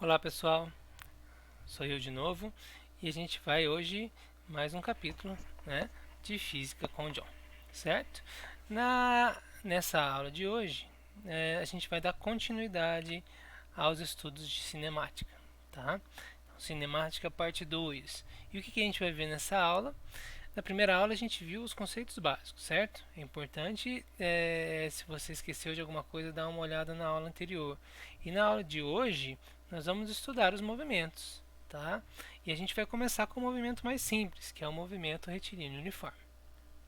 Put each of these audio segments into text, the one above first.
Olá pessoal, sou eu de novo e a gente vai hoje mais um capítulo, né, de Física com o John, certo? Nessa aula de hoje, a gente vai dar continuidade aos estudos de cinemática, tá? Então, cinemática parte 2. E o que a gente vai ver nessa aula? Na primeira aula a gente viu os conceitos básicos, certo? É importante, se você esqueceu de alguma coisa, dar uma olhada na aula anterior. E na aula de hoje nós vamos estudar os movimentos, tá? E a gente vai começar com o movimento mais simples, que é o movimento retilíneo uniforme,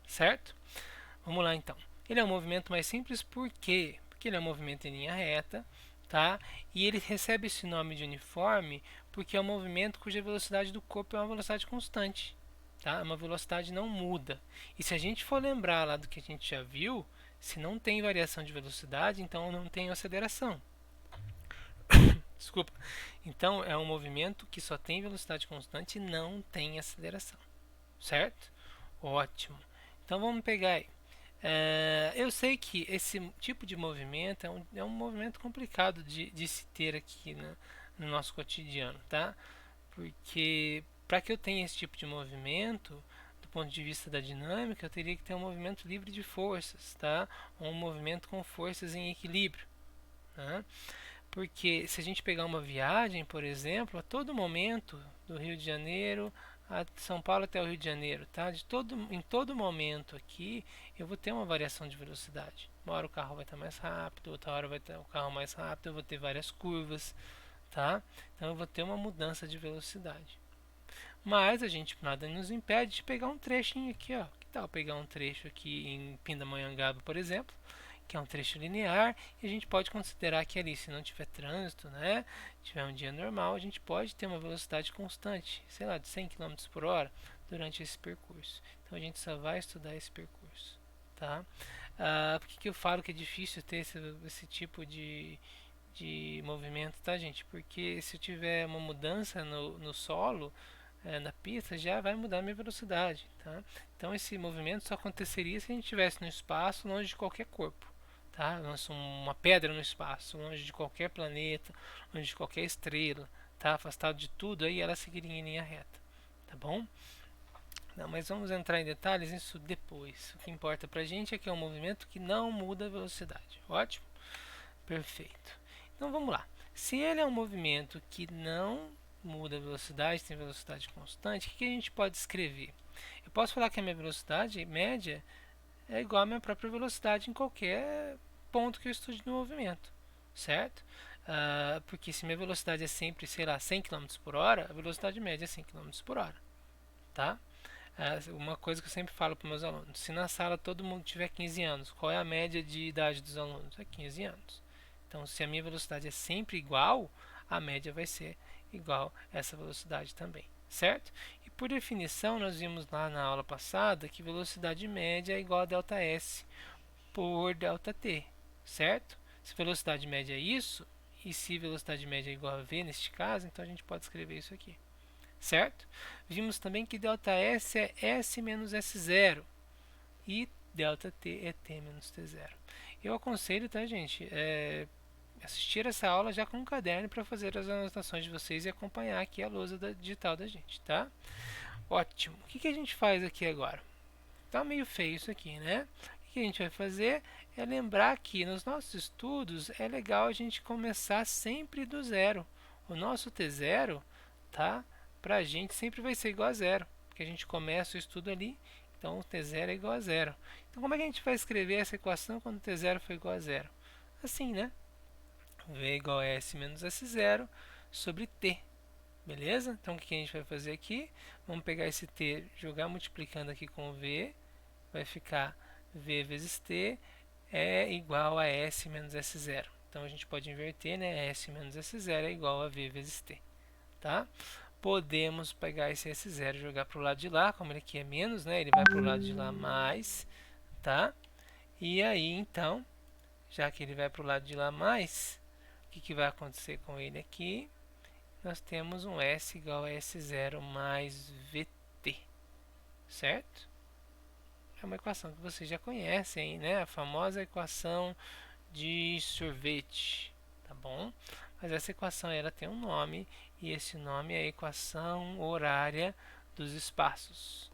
certo? Vamos lá então. Ele é um movimento mais simples por quê? Porque ele é um movimento em linha reta, tá? E ele recebe esse nome de uniforme porque é um movimento cuja velocidade do corpo é uma velocidade constante, tá? Uma velocidade não muda. E se a gente for lembrar lá do que a gente já viu, se não tem variação de velocidade, então não tem aceleração. Desculpa. Então é um movimento que só tem velocidade constante e não tem aceleração, certo? Ótimo. Então vamos pegar aí. Eu sei que esse tipo de movimento é um movimento complicado de se ter aqui, né, no nosso cotidiano, tá? Porque para que eu tenha esse tipo de movimento, do ponto de vista da dinâmica, eu teria que ter um movimento livre de forças, tá? Ou um movimento com forças em equilíbrio, né? Porque se a gente pegar uma viagem, por exemplo, a todo momento, do Rio de Janeiro a São Paulo até o Rio de Janeiro, tá? Em todo momento aqui, eu vou ter uma variação de velocidade. Uma hora o carro vai estar mais rápido, outra hora vai estar o carro mais rápido, eu vou ter várias curvas, tá? Então eu vou ter uma mudança de velocidade. Mas a gente nada nos impede de pegar um trechinho aqui, ó. Que tal pegar um trecho aqui em Pindamonhangaba, por exemplo, que é um trecho linear, e a gente pode considerar que ali, se não tiver trânsito, né, tiver um dia normal, a gente pode ter uma velocidade constante, sei lá, de 100 km por hora durante esse percurso. Então a gente só vai estudar esse percurso, tá? Por que eu falo que é difícil ter esse tipo de movimento, tá, gente? Porque se eu tiver uma mudança no solo, na pista, já vai mudar a minha velocidade, tá? Então esse movimento só aconteceria se a gente estivesse no espaço, longe de qualquer corpo, tá? Lança uma pedra no espaço, longe de qualquer planeta, longe de qualquer estrela, tá? Afastado de tudo, aí ela seguiria em linha reta, tá bom? Não, mas vamos entrar em detalhes nisso depois. O que importa pra gente é que é um movimento que não muda a velocidade. Ótimo? Perfeito. Então vamos lá. Se ele é um movimento que não muda a velocidade, tem velocidade constante, o que a gente pode escrever? Eu posso falar que a minha velocidade média é igual à minha própria velocidade em qualquer ponto que eu estude no movimento, certo? Porque se minha velocidade é sempre, sei lá, 100 km por hora, a velocidade média é 100 km por hora, tá? Uma coisa que eu sempre falo para meus alunos: se na sala todo mundo tiver 15 anos, qual é a média de idade dos alunos? É 15 anos. Então, se a minha velocidade é sempre igual, a média vai ser igual a essa velocidade também, certo? E por definição, nós vimos lá na aula passada que velocidade média é igual a delta S por delta t, certo? Se velocidade média é isso, e se velocidade média é igual a v neste caso, então a gente pode escrever isso aqui, certo? Vimos também que ΔS é S menos S0 e ΔT é T menos T0. Eu aconselho, tá, gente, assistir essa aula já com um caderno para fazer as anotações de vocês e acompanhar aqui a lousa digital da gente, tá? Ótimo. O que a gente faz aqui agora? Tá meio feio isso aqui, né? O que a gente vai fazer é lembrar que nos nossos estudos é legal a gente começar sempre do zero. O nosso T0, tá? Pra gente sempre vai ser igual a zero, porque a gente começa o estudo ali, então o T0 é igual a zero. Então como é que a gente vai escrever essa equação quando o T0 for igual a zero? Assim, né? V é igual a S menos S0 sobre T. Beleza? Então o que a gente vai fazer aqui? Vamos pegar esse T, jogar multiplicando aqui com o V, vai ficar V vezes T é igual a S menos S0. Então a gente pode inverter, né? S menos S0 é igual a V vezes T, tá? Podemos pegar esse S0 e jogar para o lado de lá, como ele aqui é menos, né? Ele vai para o lado de lá mais, tá? E aí, então, já que ele vai para o lado de lá mais, o que vai acontecer com ele aqui? Nós temos um S igual a S0 mais VT, certo? É uma equação que vocês já conhecem, né? A famosa equação de sorvete, tá bom? mas essa equação ela tem um nome, e esse nome é a equação horária dos espaços.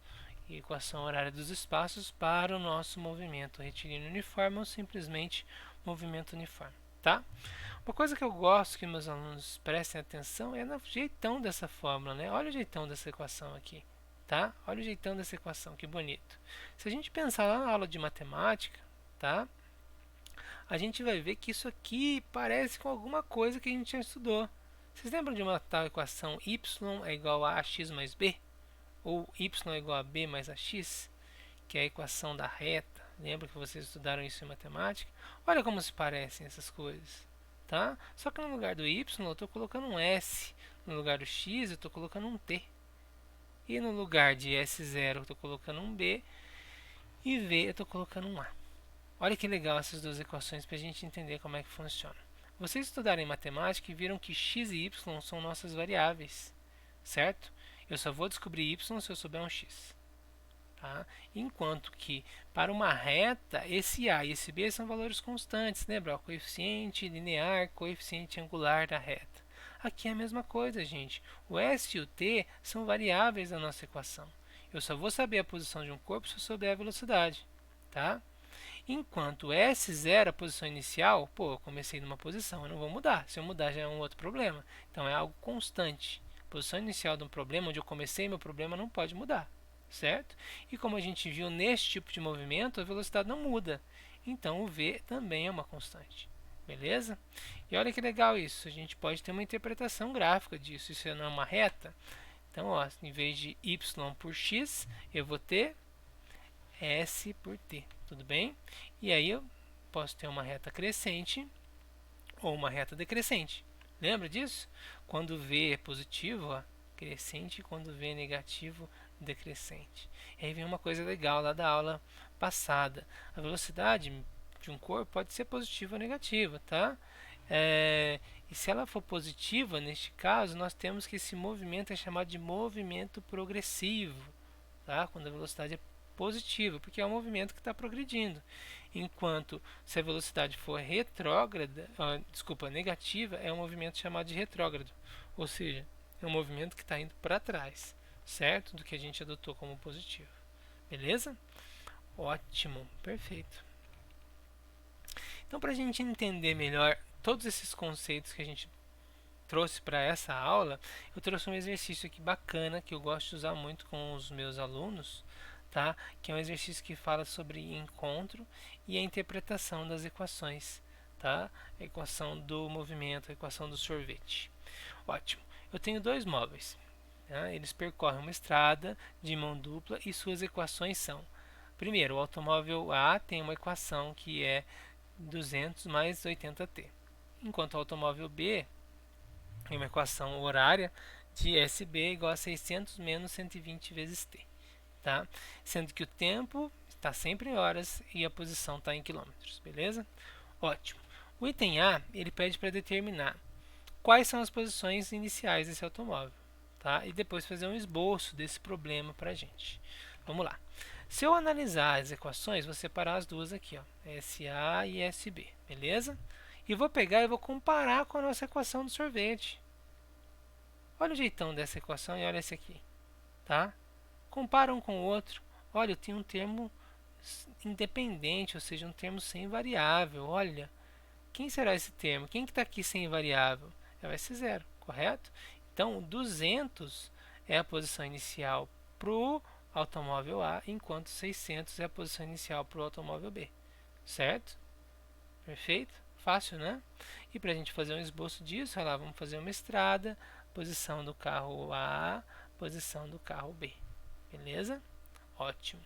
E equação horária dos espaços para o nosso movimento retilíneo uniforme ou simplesmente movimento uniforme, tá? Uma coisa que eu gosto que meus alunos prestem atenção é no jeitão dessa fórmula, né? Olha o jeitão dessa equação aqui, tá? Olha o jeitão dessa equação, que bonito. Se a gente pensar lá na aula de matemática, tá? A gente vai ver que isso aqui parece com alguma coisa que a gente já estudou. Vocês lembram de uma tal equação y é igual a ax mais b? Ou y é igual a b mais ax? Que é a equação da reta. Lembra que vocês estudaram isso em matemática? Olha como se parecem essas coisas, tá? Só que no lugar do y eu estou colocando um s, no lugar do x eu estou colocando um t, e no lugar de S0 eu estou colocando um b, e v eu estou colocando um a. Olha que legal essas duas equações para a gente entender como é que funciona. Vocês estudaram em matemática e viram que x e y são nossas variáveis, certo? Eu só vou descobrir y se eu souber um x. Tá? Enquanto que para uma reta, esse a e esse b são valores constantes, lembra? O coeficiente linear, coeficiente angular da reta. Aqui é a mesma coisa, gente. O s e o t são variáveis da nossa equação. Eu só vou saber a posição de um corpo se eu souber a velocidade, tá? Enquanto S0, a posição inicial, pô, eu comecei numa posição, eu não vou mudar. Se eu mudar já é um outro problema. Então é algo constante. A posição inicial de um problema, onde eu comecei meu problema, não pode mudar, certo? E como a gente viu nesse tipo de movimento, a velocidade não muda. Então o v também é uma constante. Beleza? E olha que legal isso. A gente pode ter uma interpretação gráfica disso. Isso não é uma reta. Então, ó, em vez de y por x, eu vou ter S por t, tudo bem? E aí eu posso ter uma reta crescente ou uma reta decrescente. Lembra disso? Quando V é positivo, ó, crescente, quando V é negativo, decrescente. E aí vem uma coisa legal lá da aula passada. A velocidade de um corpo pode ser positiva ou negativa, tá? E se ela for positiva, neste caso, nós temos que esse movimento é chamado de movimento progressivo, tá? Quando a velocidade é positiva, porque é um movimento que está progredindo. Enquanto se a velocidade for retrógrada, negativa, é um movimento chamado de retrógrado, ou seja, é um movimento que está indo para trás, certo? Do que a gente adotou como positivo. Beleza? Ótimo, perfeito. Então, para a gente entender melhor todos esses conceitos que a gente trouxe para essa aula, eu trouxe um exercício aqui bacana que eu gosto de usar muito com os meus alunos, tá? Que é um exercício que fala sobre encontro e a interpretação das equações, tá? A equação do movimento, a equação do sorvete. Ótimo. Eu tenho dois móveis, tá? Eles percorrem uma estrada de mão dupla e suas equações são: primeiro, o automóvel A tem uma equação que é 200 mais 80t, enquanto o automóvel B tem uma equação horária de SB igual a 600 menos 120 vezes t, tá? Sendo que o tempo está sempre em horas e a posição está em quilômetros, beleza? Ótimo. O item A, ele pede para determinar quais são as posições iniciais desse automóvel, tá? E depois fazer um esboço desse problema para a gente. Vamos lá. Se eu analisar as equações, vou separar as duas aqui, ó, SA e SB, beleza? E vou pegar e vou comparar com a nossa equação do sorvete. Olha o jeitão dessa equação e olha esse aqui, tá? Compara um com o outro. Olha, eu tenho um termo independente, ou seja, um termo sem variável. Olha, quem será esse termo? Quem que está aqui sem variável? É o S0, correto? Então, 200 é a posição inicial para o automóvel A, enquanto 600 é a posição inicial para o automóvel B, certo? Perfeito? Fácil, né? E para a gente fazer um esboço disso, olha lá, vamos fazer uma estrada, posição do carro A, posição do carro B. Beleza? Ótimo.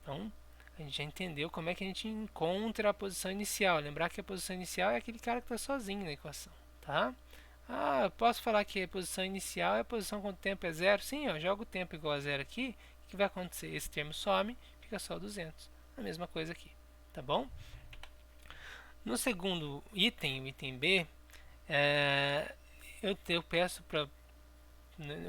Então, a gente já entendeu como é que a gente encontra a posição inicial. Lembrar que a posição inicial é aquele cara que está sozinho na equação, tá? Ah, eu posso falar que a posição inicial é a posição quando o tempo é zero? Sim, ó, joga o tempo igual a zero aqui. O que vai acontecer? Esse termo some, fica só 200. A mesma coisa aqui, tá bom? No segundo item, o item B, eu peço para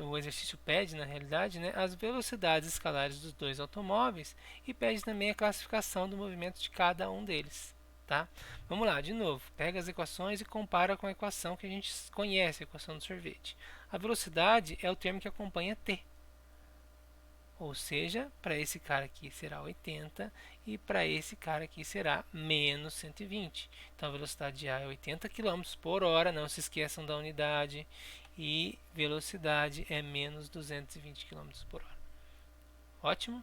o exercício pede, na realidade, né, as velocidades escalares dos dois automóveis e pede também a classificação do movimento de cada um deles, tá? Vamos lá, de novo. Pega as equações e compara com a equação que a gente conhece, a equação do sorvete. A velocidade é o termo que acompanha t. Ou seja, para esse cara aqui será 80 e para esse cara aqui será menos 120. Então a velocidade de A é 80 km por hora, não se esqueçam da unidade, e velocidade é menos 220 km por hora. Ótimo?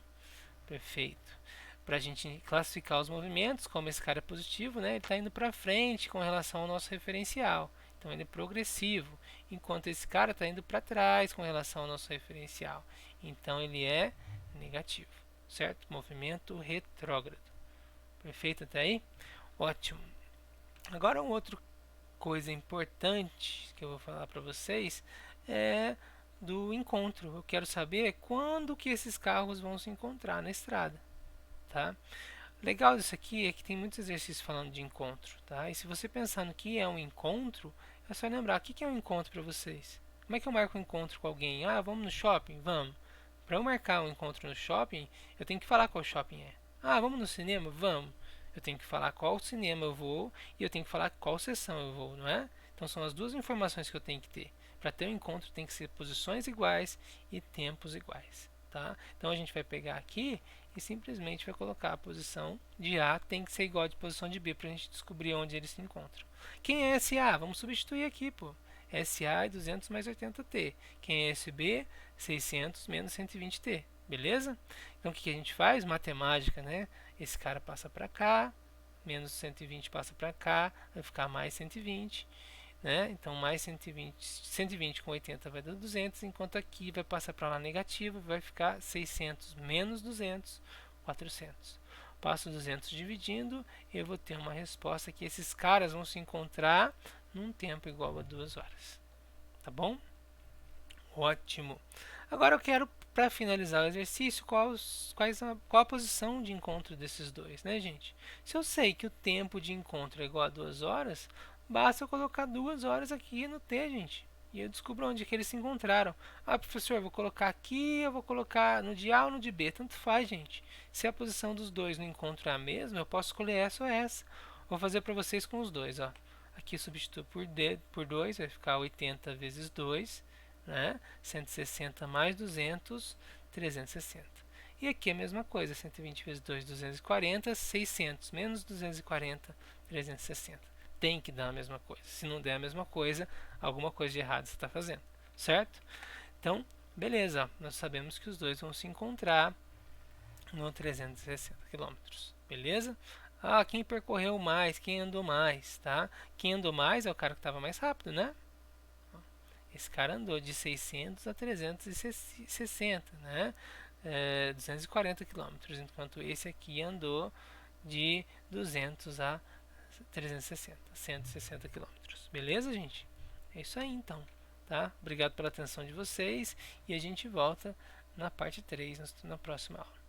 Perfeito. Para a gente classificar os movimentos, como esse cara é positivo, né, ele está indo para frente com relação ao nosso referencial. Então ele é progressivo, enquanto esse cara está indo para trás com relação ao nosso referencial. Então ele é negativo, certo? Movimento retrógrado. Perfeito até aí? Ótimo. Agora uma outra coisa importante que eu vou falar para vocês é do encontro. Eu quero saber quando que esses carros vão se encontrar na estrada, tá? Legal disso aqui é que tem muitos exercícios falando de encontro, tá? E se você pensar no que é um encontro, é só lembrar o que é um encontro para vocês. Como é que eu marco um encontro com alguém? Ah, vamos no shopping? Vamos. Para eu marcar um encontro no shopping, eu tenho que falar qual shopping é. Ah, vamos no cinema? Vamos. Eu tenho que falar qual cinema eu vou e eu tenho que falar qual sessão eu vou, não é? Então são as duas informações que eu tenho que ter. Para ter um encontro tem que ser posições iguais e tempos iguais, tá? Então a gente vai pegar aqui e simplesmente vai colocar a posição de A tem que ser igual à de posição de B para a gente descobrir onde eles se encontram. Quem é SA? Vamos substituir aqui, pô. SA é 200 mais 80t. Quem é SB? 600 menos 120t. Beleza? Então o que a gente faz? Matemática, né? Esse cara passa para cá, menos 120 passa para cá, vai ficar mais 120. Né? Então mais 120 com 80 vai dar 200, enquanto aqui vai passar para lá negativo, vai ficar 600 menos 200, 400. Passo 200 dividindo, eu vou ter uma resposta que esses caras vão se encontrar num tempo igual a 2 horas. Tá bom? Ótimo. Agora eu quero, para finalizar o exercício, qual a posição de encontro desses dois, né, gente? Se eu sei que o tempo de encontro é igual a 2 horas, basta eu colocar 2 horas aqui no T, gente. E eu descubro onde que eles se encontraram. Ah, professor, eu vou colocar aqui, eu vou colocar no de A ou no de B. Tanto faz, gente. Se a posição dos dois no encontro é a mesma, eu posso escolher essa ou essa. Vou fazer para vocês com os dois, ó. Aqui substituo por 2, vai ficar 80 vezes 2, né? 160 mais 200, 360. E aqui a mesma coisa, 120 vezes 2, 240, 600 menos 240, 360. Tem que dar a mesma coisa. Se não der a mesma coisa, alguma coisa de errado você está fazendo, certo? Então, beleza, nós sabemos que os dois vão se encontrar no 360 km, beleza? Ah, quem percorreu mais, quem andou mais, tá? Quem andou mais é o cara que estava mais rápido, né? Esse cara andou de 600 a 360, né? 240 quilômetros, enquanto esse aqui andou de 200 a 360, 160 quilômetros. Beleza, gente? É isso aí, então. Tá? Obrigado pela atenção de vocês e a gente volta na parte 3 na próxima aula.